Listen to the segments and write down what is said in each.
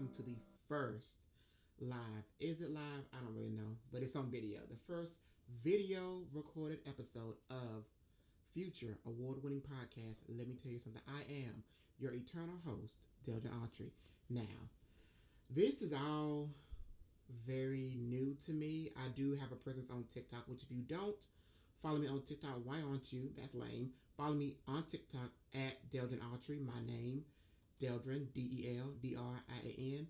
welcome to the first live. Is it live? I don't really know, but it's on video. The first video recorded episode of future award-winning podcast. Let me tell you something. I am your eternal host, Deldrian. Now, this is all very new to me. I do have a presence on TikTok, which if you don't follow me on TikTok, why aren't you? That's lame. Follow me on TikTok at Deldrian Autry. My name, Deldrian, Deldrian,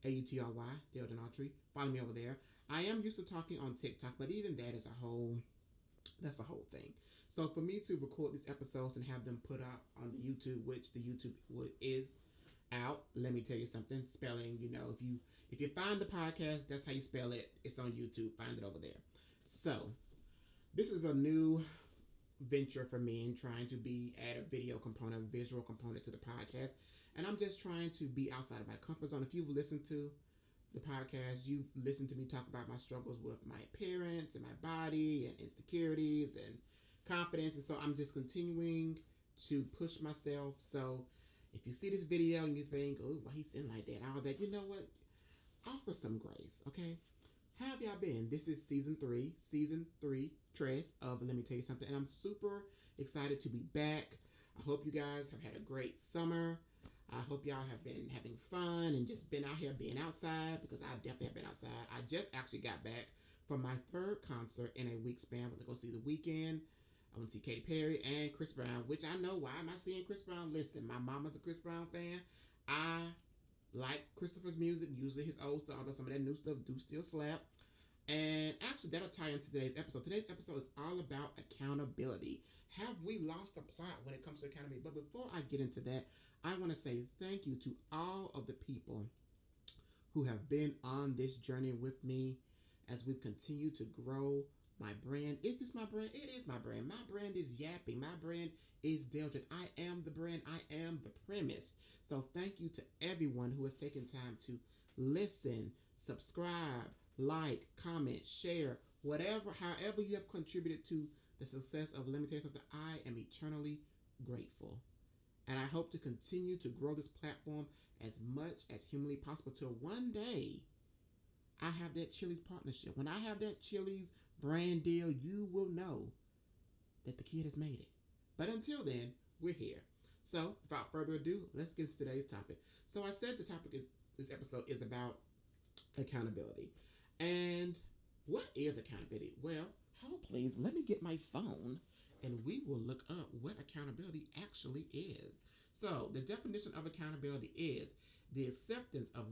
Autry, Deldrian Autry. Follow me over there. I am used to talking on TikTok, but even that is that's a whole thing. So for me to record these episodes and have them put out on the YouTube, which the YouTube is out, let me tell you something. Spelling, if you find the podcast, that's how you spell it. It's on YouTube. Find it over there. So this is a new venture for me in trying to add a video component, a visual component to the podcast. And I'm just trying to be outside of my comfort zone. If you've listened to the podcast, you've listened to me talk about my struggles with my appearance and my body and insecurities and confidence. And so I'm just continuing to push myself. So if you see this video and you think, oh, why he's sitting like that, all that, you know what? Offer some grace, okay? How have y'all been? This is season three, Tres of Let Me Tell You Something. And I'm super excited to be back. I hope you guys have had a great summer. I hope y'all have been having fun and just been out here being outside, because I definitely have been outside. I just actually got back from my third concert in a week span. I went to go see The Weeknd. I went to see Katy Perry and Chris Brown, which I know, why am I seeing Chris Brown? Listen, my mama's a Chris Brown fan. I like Christopher's music, usually his old stuff, although some of that new stuff do still slap. And actually, that'll tie into today's episode. Today's episode is all about accountability. Have we lost the plot when it comes to accountability? But before I get into that, I want to say thank you to all of the people who have been on this journey with me as we've continued to grow my brand. Is this my brand? It is my brand. My brand is yapping. My brand is Deldrian. I am the brand. I am the premise. So thank you to everyone who has taken time to listen, subscribe, like, comment, share, however you have contributed to the success of Let Me Tell You Something. I am eternally grateful. And I hope to continue to grow this platform as much as humanly possible till one day I have that Chili's partnership. When I have that Chili's brand deal, you will know that the kid has made it. But until then, we're here. So without further ado, let's get into today's topic. So I said the topic this episode is about accountability. And what is accountability? Well, hold please, let me get my phone and we will look up what accountability actually is. So the definition of accountability is the acceptance of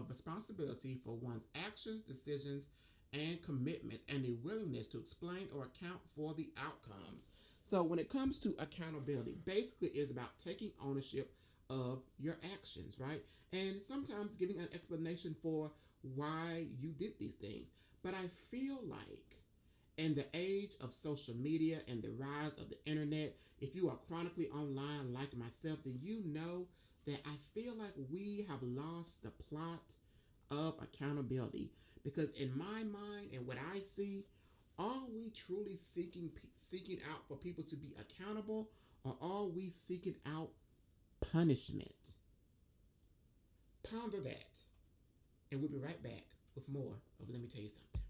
responsibility for one's actions, decisions, and commitments, and the willingness to explain or account for the outcomes. So when it comes to accountability, basically is about taking ownership of your actions, right? And sometimes giving an explanation for why you did these things. But I feel like in the age of social media and the rise of the internet, if you are chronically online like myself, then you know that I feel like we have lost the plot of accountability. Because in my mind and what I see, are we truly seeking out for people to be accountable, or are we seeking out punishment? Ponder that. And we'll be right back with more of Let Me Tell You Something.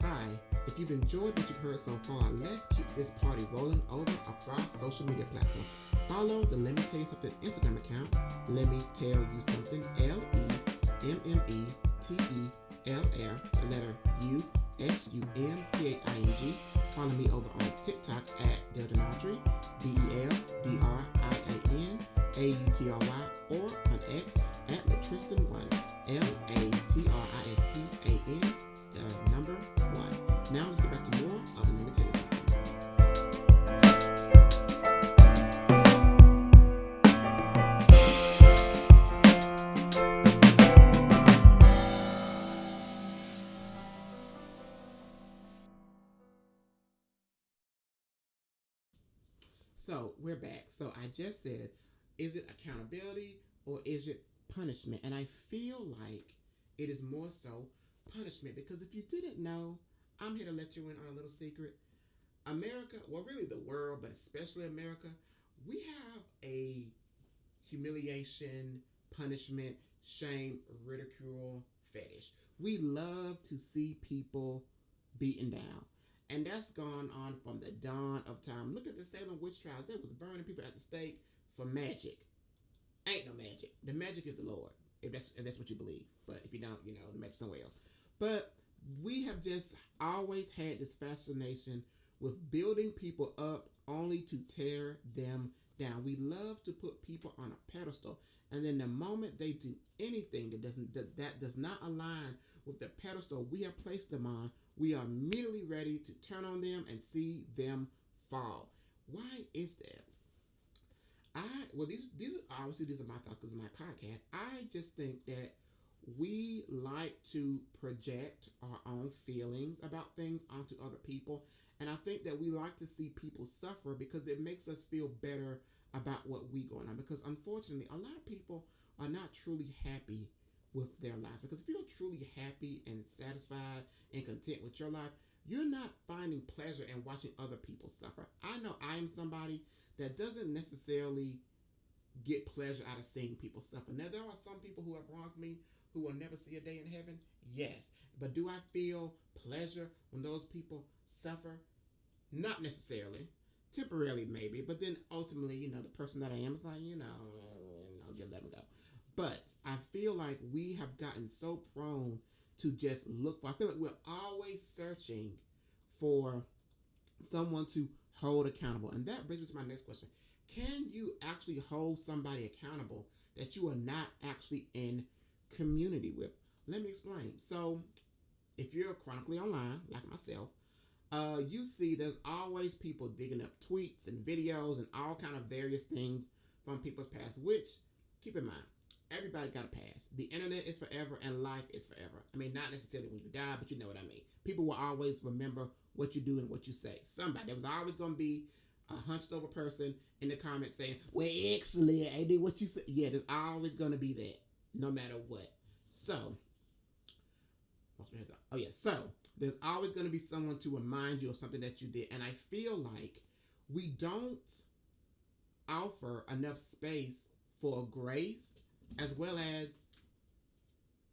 Hi, if you've enjoyed what you've heard so far, let's keep this party rolling over across social media platforms. Follow the Let Me Tell You Something Instagram account, Let Me Tell You Something, LEMMETELL, the letter USUMPHING. Follow me over on TikTok at Deldrian Autry, DELDRIAN AUTRY, or on X at Latristan1, LATRISTAN, number 1. Now let's get back to more of Let Me Tell You Something. So we're back. So I just said, is it accountability or is it punishment? And I feel like it is more so punishment, because if you didn't know, I'm here to let you in on a little secret. America, well, really the world, but especially America, we have a humiliation, punishment, shame, ridicule fetish. We love to see people beaten down. And that's gone on from the dawn of time. Look at the Salem witch trials. They was burning people at the stake for magic. Ain't no magic. The magic is the Lord, if that's what you believe. But if you don't, the magic's somewhere else. But we have just always had this fascination with building people up only to tear them down. We love to put people on a pedestal, and then the moment they do anything that does not align with the pedestal we have placed them on, we are immediately ready to turn on them and see them fall. Why is that? These are my thoughts because of my podcast. I just think that we like to project our own feelings about things onto other people, and I think that we like to see people suffer because it makes us feel better about what we going on. Because unfortunately, a lot of people are not truly happy with their lives. Because if you're truly happy and satisfied and content with your life, you're not finding pleasure in watching other people suffer. I know I am somebody that doesn't necessarily get pleasure out of seeing people suffer. Now, there are some people who have wronged me who will never see a day in heaven. Yes. But do I feel pleasure when those people suffer? Not necessarily. Temporarily, maybe. But then ultimately, the person that I am is like, just let them go. But I feel like we have gotten so prone to just look for, I feel like we're always searching for someone to hold accountable. And that brings me to my next question. Can you actually hold somebody accountable that you are not actually in community with? Let me explain. So, if you're chronically online, like myself, you see there's always people digging up tweets and videos and all kind of various things from people's past, which, keep in mind, everybody got a past. The internet is forever and life is forever. I mean, not necessarily when you die, but you know what I mean. People will always remember what you do and what you say. There was always going to be a hunched over person in the comments saying, well, actually, I did what you said. Yeah, there's always going to be that, no matter what. So, there's always going to be someone to remind you of something that you did. And I feel like we don't offer enough space for grace as well as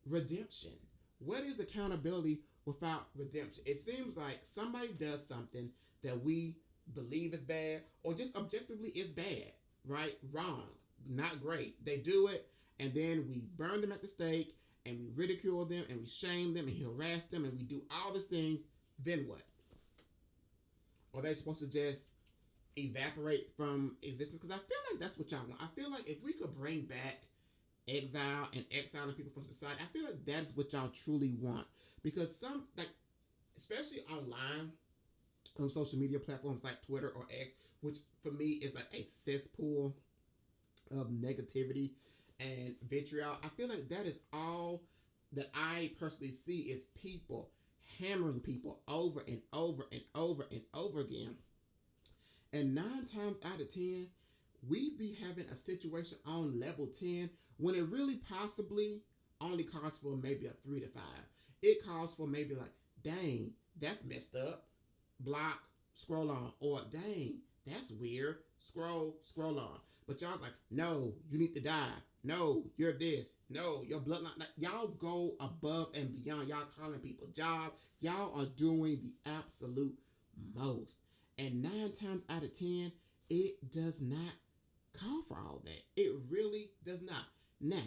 redemption. What is accountability without redemption? It seems like somebody does something that we believe is bad or just objectively is bad, right? Wrong, not great. They do it, and then we burn them at the stake, and we ridicule them, and we shame them, and harass them, and we do all these things. Then what? Are they supposed to just evaporate from existence? Because I feel like that's what y'all want. I feel like if we could bring back exile and exiling people from society, I feel like that's what y'all truly want. Because especially online, on social media platforms like Twitter or X, which for me is like a cesspool of negativity and vitriol, I feel like that is all that I personally see is people hammering people over and over and over and over again. And 9 times out of 10, we be having a situation on level 10 when it really possibly only calls for maybe a 3 to 5. It calls for maybe like, dang, that's messed up. Block, scroll on. Or dang, that's weird. Scroll on. But y'all like, no, you need to die. No, you're this. No, your bloodline. Like, y'all go above and beyond. Y'all calling people job. Y'all are doing the absolute most. And 9 times out of 10, it does not call for all that. It really does not. Now,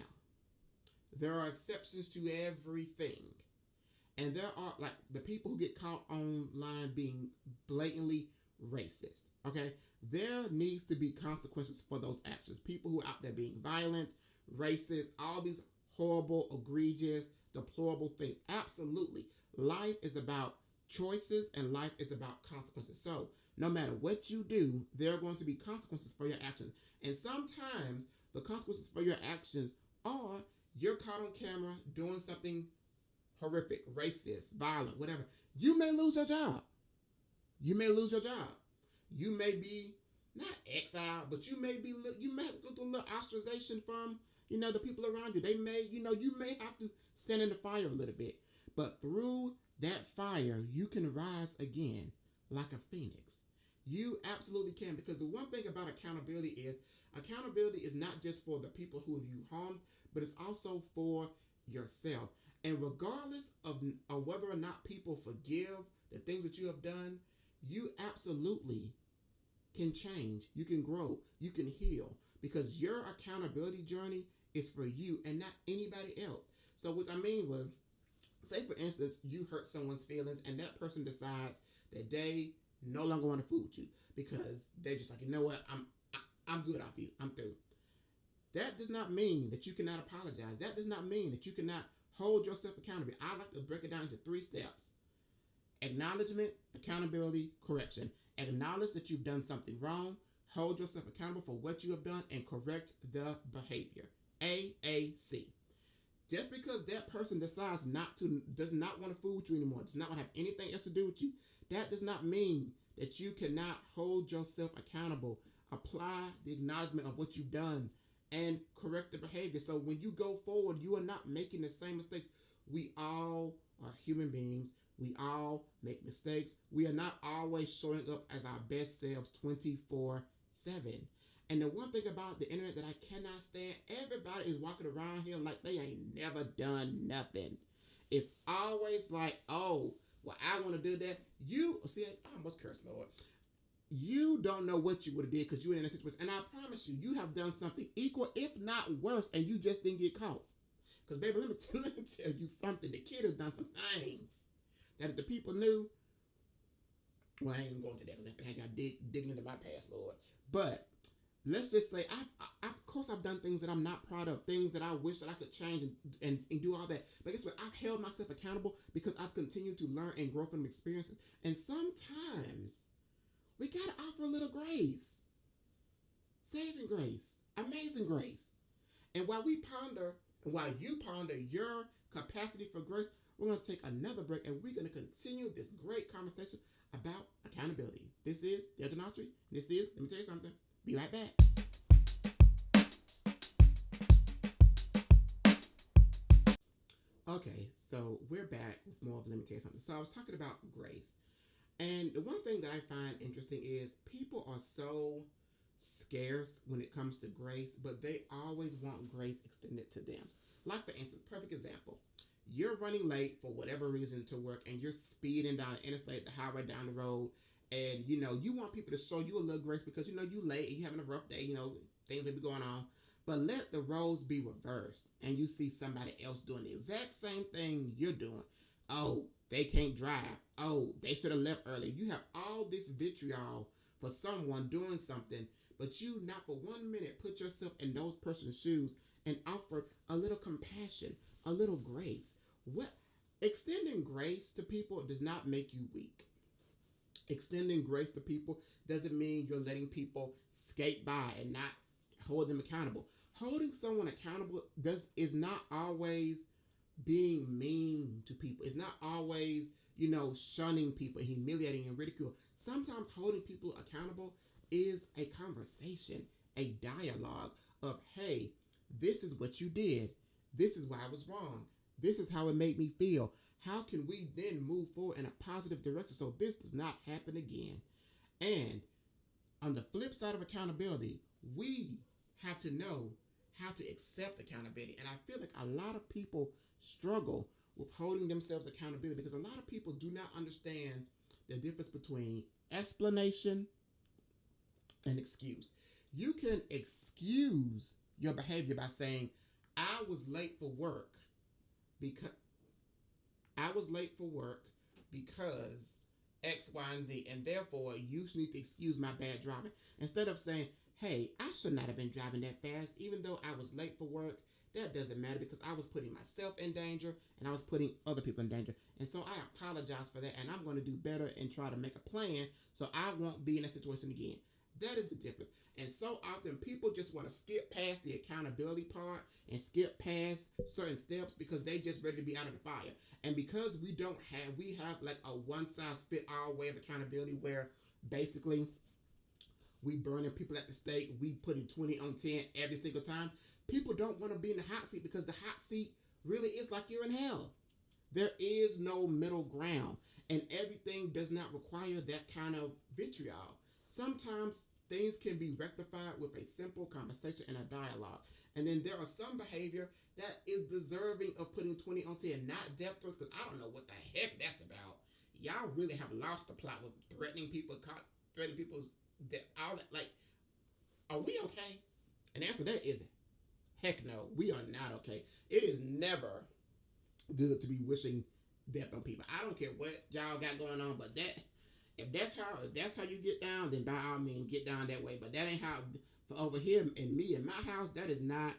there are exceptions to everything. And there are, like, the people who get caught online being blatantly racist, okay? There needs to be consequences for those actions. People who are out there being violent, racist, all these horrible, egregious, deplorable things. Absolutely. Life is about choices and life is about consequences. So, no matter what you do, there are going to be consequences for your actions. And sometimes the consequences for your actions are you're caught on camera doing something horrific, racist, violent, whatever. You may lose your job. You may be not exiled, but you may have to go through a little ostracization from, the people around you. They may, you may have to stand in the fire a little bit. But through that fire, you can rise again like a phoenix. You absolutely can, because the one thing about accountability is not just for the people who you harmed, but it's also for yourself. And regardless of whether or not people forgive the things that you have done, you absolutely can change. You can grow. You can heal, because your accountability journey is for you and not anybody else. So what I mean was, say for instance, you hurt someone's feelings and that person decides that they no longer want to fool with you because they're just like, you know what, I'm good off you. I'm through. That does not mean that you cannot apologize. That does not mean that you cannot hold yourself accountable. I like to break it down into 3 steps: acknowledgement, accountability, correction. Acknowledge that you've done something wrong, hold yourself accountable for what you have done, and correct the behavior. AAC. Just because that person decides does not want to fool with you anymore, does not want to have anything else to do with you, that does not mean that you cannot hold yourself accountable, apply the acknowledgement of what you've done, and correct the behavior. So when you go forward, you are not making the same mistakes. We all are human beings. We all make mistakes. We are not always showing up as our best selves 24/7. And the one thing about the internet that I cannot stand, everybody is walking around here like they ain't never done nothing. It's always like, oh, well, I want to do that. I almost cursed, Lord. You don't know what you would have did because you were in a situation. And I promise you, you have done something equal, if not worse, and you just didn't get caught. Because, baby, let me tell you something. The kid has done some things that if the people knew, well, I ain't even going to that because I got digging into my past, Lord. But let's just say, of course, I've done things that I'm not proud of, things that I wish that I could change and do all that. But guess what? I've held myself accountable because I've continued to learn and grow from experiences. And sometimes we got to offer a little grace. Saving grace. Amazing grace. And while you ponder your capacity for grace, we're going to take another break and we're going to continue this great conversation about accountability. This is Deldrian. This is, let me tell you something. Be right back. Okay, so we're back with more of Let Me Tell You Something. So I was talking about grace. And the one thing that I find interesting is people are so scarce when it comes to grace, but they always want grace extended to them. Like, for instance, perfect example. You're running late for whatever reason to work and you're speeding down the interstate, the highway, down the road, and you want people to show you a little grace because you late and you're having a rough day, things may be going on. But let the roles be reversed and you see somebody else doing the exact same thing you're doing. Oh, they can't drive. Oh, they should have left early. You have all this vitriol for someone doing something, but you not for 1 minute put yourself in those person's shoes and offer a little compassion, a little grace. Extending grace to people does not make you weak. Extending grace to people doesn't mean you're letting people skate by and not hold them accountable. Holding someone accountable is not always being mean to people. It's not always, shunning people, humiliating and ridicule. Sometimes holding people accountable is a conversation, a dialogue of, hey, this is what you did. This is why I was wrong. This is how it made me feel. How can we then move forward in a positive direction so this does not happen again? And on the flip side of accountability, we have to know how to accept accountability. And I feel like a lot of people struggle with holding themselves accountability because a lot of people do not understand the difference between explanation and excuse. You can excuse your behavior by saying, I was late for work because X, Y, and Z, and therefore you need to excuse my bad driving. Instead of saying, hey, I should not have been driving that fast, even though I was late for work. That doesn't matter because I was putting myself in danger and I was putting other people in danger. And so I apologize for that, and I'm going to do better and try to make a plan so I won't be in that situation again. That is the difference. And so often people just want to skip past the accountability part and skip past certain steps because they just ready to be out of the fire. And because we have like a one-size-fit-all way of accountability where basically we burning people at the stake, we putting 20 on 10 every single time. People don't want to be in the hot seat because the hot seat really is like you're in hell. There is no middle ground, and everything does not require that kind of vitriol. Sometimes things can be rectified with a simple conversation and a dialogue. And then there are some behavior that is deserving of putting 20 on 10, not death threats, because I don't know what the heck that's about. Y'all really have lost the plot with threatening people, threatening people's death, all that. Like, are we okay? And the answer to that is heck no, we are not okay. It is never good to be wishing death on people. I don't care what y'all got going on, but that if that's how you get down, then by all means get down that way. But that ain't how for over here and me in my house. That is not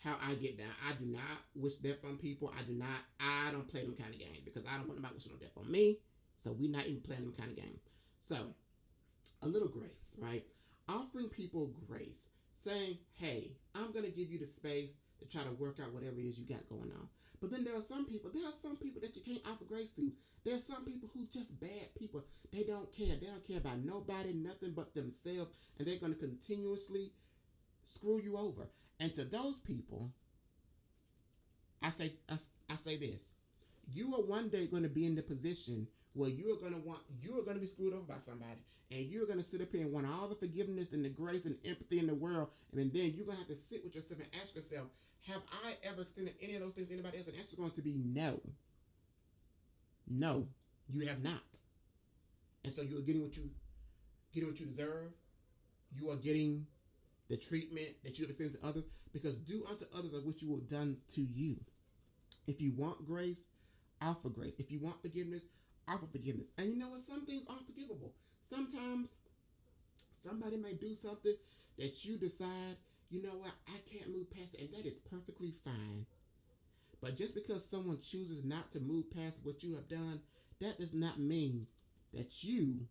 how I get down. I do not wish death on people. I don't play them kind of games because I don't want nobody wishing no death on me. So we not even playing them kind of game. So a little grace, right? Offering people grace, saying, "Hey, I'm gonna give you the space to try to work out whatever it is you got going on." But then there are some people that you can't offer grace to. There are some people who just bad people. They don't care. They don't care about nobody, nothing but themselves, and they're gonna continuously screw you over. And to those people, I say this: you are one day going to be in the position where you are going to be screwed over by somebody, and you're going to sit up here and want all the forgiveness and the grace and empathy in the world, and then you're going to have to sit with yourself and ask yourself, have I ever extended any of those things to anybody else? And the answer is going to be no. No, you have not. And so you are getting what you deserve. You are getting the treatment that you have extended to others, because do unto others of which you will done to you. If you want grace, offer grace. If you want forgiveness, offer forgiveness. And you know what? Some things aren't forgivable. Sometimes somebody may do something that you decide, you know what, I can't move past it, and that is perfectly fine. But just because someone chooses not to move past what you have done, that does not mean that you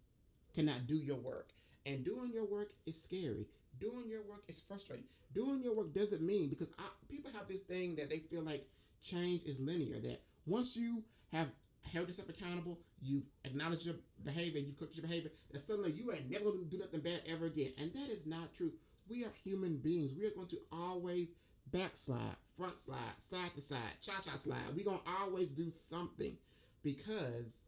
cannot do your work. And doing your work is scary. Doing your work is frustrating. Doing your work doesn't mean, because people have this thing that they feel like change is linear, that once you have held yourself accountable, you've acknowledged your behavior, you've corrected your behavior, that suddenly you ain't never going to do nothing bad ever again. And that is not true. We are human beings. We are going to always backslide, front slide, side to side, cha-cha slide. We're going to always do something, because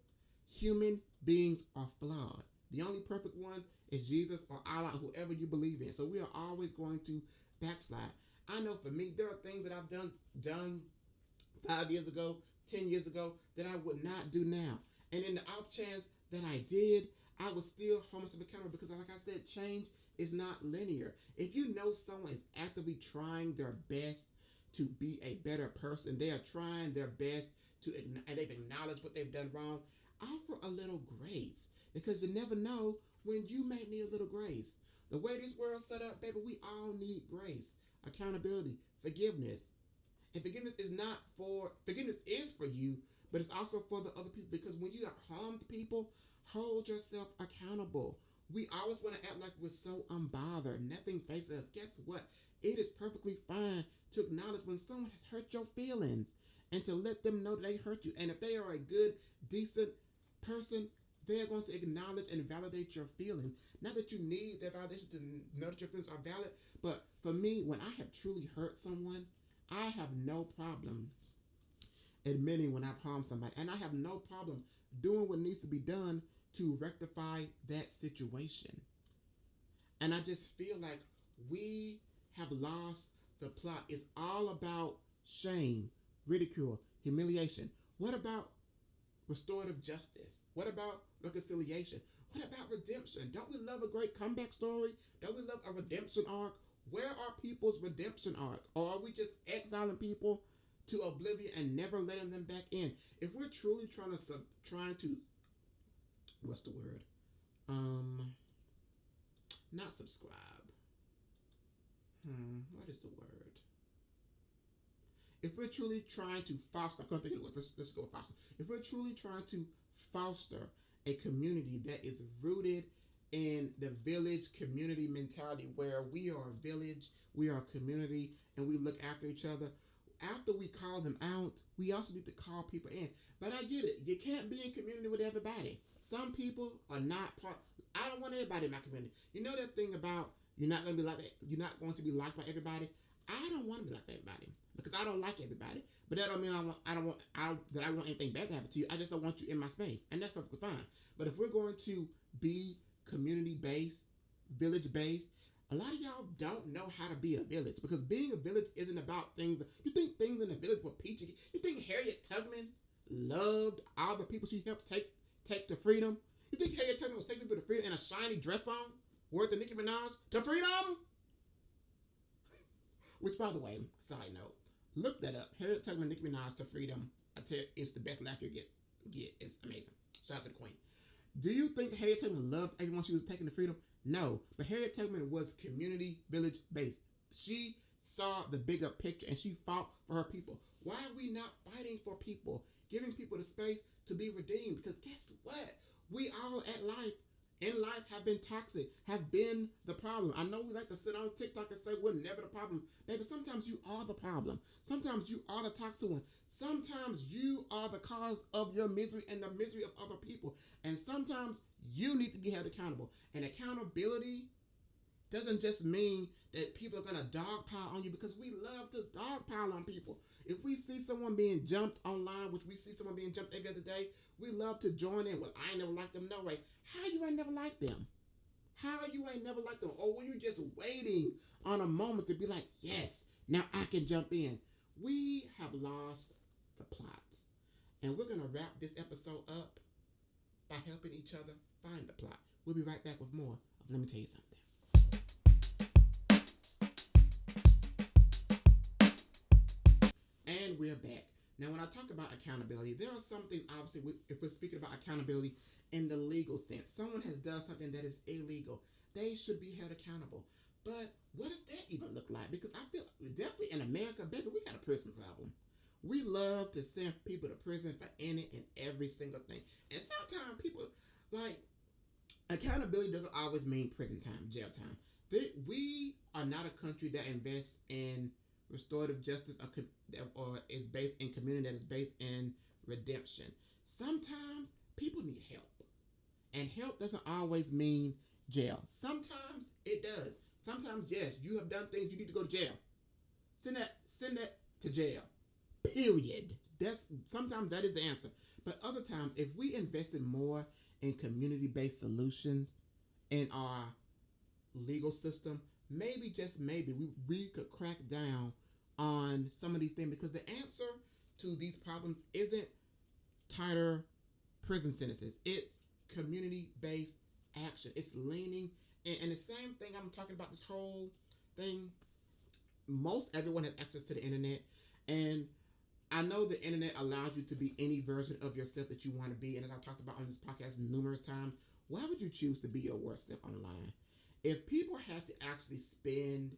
human beings are flawed. The only perfect one is Jesus or Allah, whoever you believe in. So we are always going to backslide. I know for me, there are things that I've done 5 years ago, 10 years ago, that I would not do now. And in the off chance that I did, I would still hold myself accountable, because like I said, change is not linear. If you know someone is actively trying their best to be a better person, they are trying their best and they've acknowledged what they've done wrong, offer a little grace, because you never know when you may need a little grace. The way this world's set up, baby, we all need grace, accountability, forgiveness. And forgiveness is for you, but it's also for the other people, because when you have harmed people, hold yourself accountable. We always want to act like we're so unbothered. Nothing faces us. Guess what? It is perfectly fine to acknowledge when someone has hurt your feelings and to let them know that they hurt you. And if they are a good, decent person, they're going to acknowledge and validate your feelings. Not that you need their validation to know that your feelings are valid, but for me, when I have truly hurt someone, I have no problem admitting when I've harmed somebody. And I have no problem doing what needs to be done to rectify that situation. And I just feel like we have lost the plot. It's all about shame, ridicule, humiliation. What about restorative justice? What about reconciliation? What about redemption? Don't we love a great comeback story? Don't we love a redemption arc? Where are people's redemption arc? Or are we just exiling people to oblivion and never letting them back in? If we're truly trying to what's the word? Not subscribe. What is the word? If we're truly trying to foster, I couldn't think of it. Let's go with foster. If we're truly trying to foster a community that is rooted in the village community mentality, where we are a village, we are a community, and we look after each other, after we call them out, we also need to call people in. But I get it. You can't be in community with everybody. Some people are not part. I don't want everybody in my community. You know that thing about you're not going to be liked by everybody? I don't want to be liked by everybody, because I don't like everybody. But that don't mean I don't want anything bad to happen to you. I just don't want you in my space, and that's perfectly fine. But if we're going to be community-based, village-based. A lot of y'all don't know how to be a village because being a village isn't about things. You think things in the village were peachy. You think Harriet Tubman loved all the people she helped take to freedom? You think Harriet Tubman was taking people to freedom in a shiny dress on, worth the Nicki Minaj to freedom? Which, by the way, side note, look that up. Harriet Tubman, Nicki Minaj to freedom. I tell you, it's the best laugh you get. It's amazing. Shout out to the queen. Do you think Harriet Tubman loved everyone she was taking to freedom? No, but Harriet Tubman was community, village based. She saw the bigger picture and she fought for her people. Why are we not fighting for people, giving people the space to be redeemed? Because guess what? We all in life have been toxic, have been the problem. I know we like to sit on TikTok and say we're never the problem. Baby, sometimes you are the problem. Sometimes you are the toxic one. Sometimes you are the cause of your misery and the misery of other people. And sometimes you need to be held accountable. And accountability doesn't just mean that people are going to dogpile on you, because we love to dogpile on people. If we see someone being jumped online, which we see someone being jumped every other day, we love to join in. Well, I ain't never liked them. No way. How you ain't never liked them? How you ain't never liked them? Or were you just waiting on a moment to be like, yes, now I can jump in? We have lost the plot. And we're going to wrap this episode up by helping each other find the plot. We'll be right back with more of Let Me Tell You Something. And we're back. Now, when I talk about accountability, there are some things, obviously, if we're speaking about accountability in the legal sense, someone has done something that is illegal. They should be held accountable. But what does that even look like? Because I feel definitely in America, baby, we got a prison problem. We love to send people to prison for any and every single thing. And sometimes people, like, accountability doesn't always mean prison time, jail time. We are not a country that invests in restorative justice or is based in community that is based in redemption. Sometimes people need help. And help doesn't always mean jail. Sometimes it does. Sometimes, yes, you have done things, you need to go to jail. Send that to jail. Period. Sometimes that is the answer. But other times, if we invested more in community-based solutions in our legal system, maybe, just maybe, we could crack down on some of these things, because the answer to these problems isn't tighter prison sentences. It's community-based action. It's leaning, and the same thing I'm talking about, this whole thing, most everyone has access to the internet, and I know the internet allows you to be any version of yourself that you want to be, and as I've talked about on this podcast numerous times, why would you choose to be your worst self online? If people had to actually spend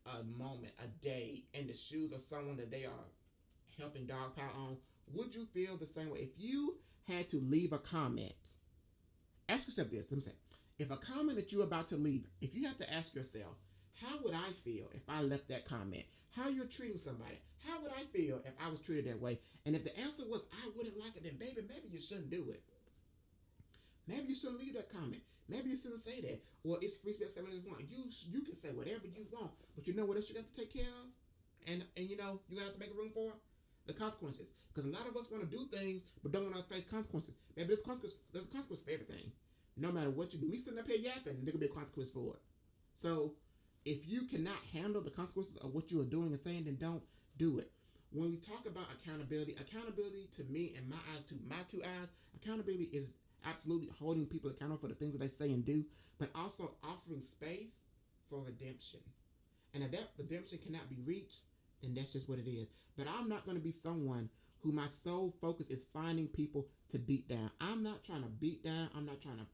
a moment, a day, in the shoes of someone that they are helping dogpile on, would you feel the same way? If you had to leave a comment, ask yourself this. Let me say, if a comment that you're about to leave, if you had to ask yourself, how would I feel if I left that comment? How you're treating somebody? How would I feel if I was treated that way? And if the answer was, I wouldn't like it, then baby, maybe you shouldn't do it. Maybe you shouldn't leave that comment. Maybe you shouldn't say that. Or it's free speech, say whatever you want. You can say whatever you want, but you know what else you got to take care of? And you know, you got to make room for the consequences. Because a lot of us want to do things, but don't want to face consequences. Maybe there's a consequence for everything. No matter what you do. Me sitting up here yapping, there could be a consequence for it. So, if you cannot handle the consequences of what you are doing and saying, then don't do it. When we talk about accountability to me, in my eyes, to my two eyes, accountability is absolutely holding people accountable for the things that they say and do, but also offering space for redemption. And if that redemption cannot be reached, then that's just what it is. But I'm not going to be someone who my sole focus is finding people to beat down. I'm not trying to beat down. I'm not trying to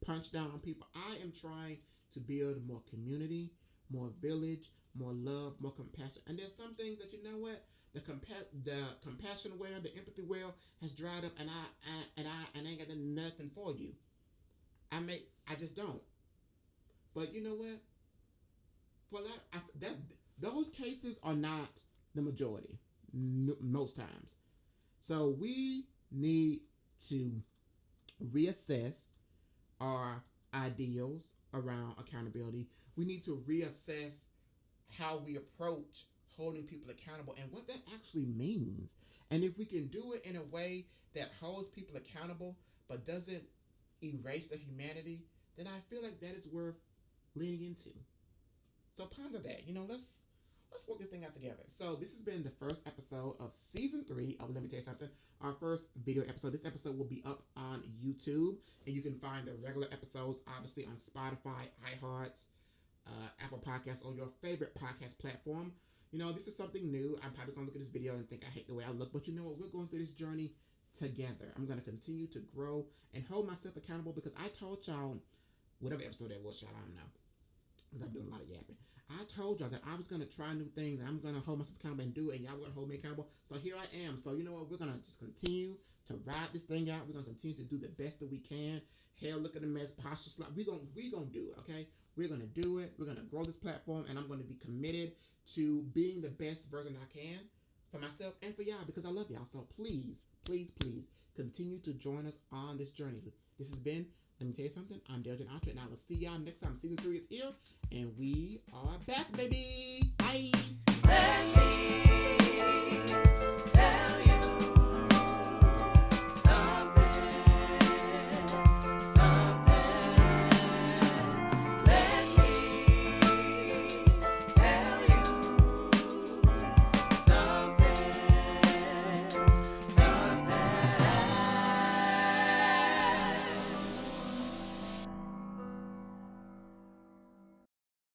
punch down on people. I am trying to build more community, more village, more love, more compassion. And there's some things that, you know what, the compassion well, the empathy well has dried up, and I ain't got nothing for you. I just don't. But you know what? For that, those cases are not the majority most times. So we need to reassess our ideals around accountability. We need to reassess how we approach holding people accountable and what that actually means. And if we can do it in a way that holds people accountable but doesn't erase their humanity, then I feel like that is worth leaning into. So ponder that. Let's work this thing out together. So this has been the first episode of season 3 of Let Me Tell You Something. Our first video episode. This episode will be up on YouTube, and you can find the regular episodes obviously on Spotify, iHeart, Apple Podcasts, or your favorite podcast platform. This is something new. I'm probably gonna look at this video and think I hate the way I look, but you know what? We're going through this journey together. I'm gonna continue to grow and hold myself accountable because I told y'all, whatever episode that was, y'all, I don't know, because I'm doing a lot of yapping. I told y'all that I was going to try new things and I'm going to hold myself accountable and do it, and y'all going to hold me accountable. So here I am. So you know what? We're going to just continue to ride this thing out. We're going to continue to do the best that we can. Hell, look at the mess, posture slide. We're going to do it, okay? We're going to do it. We're going to grow this platform, and I'm going to be committed to being the best version I can for myself and for y'all because I love y'all. So please, please, please continue to join us on this journey. This has been Let Me Tell You Something. I'm Deldrian, and I will see y'all next time. Season 3 is here, and we are back, baby. Bye.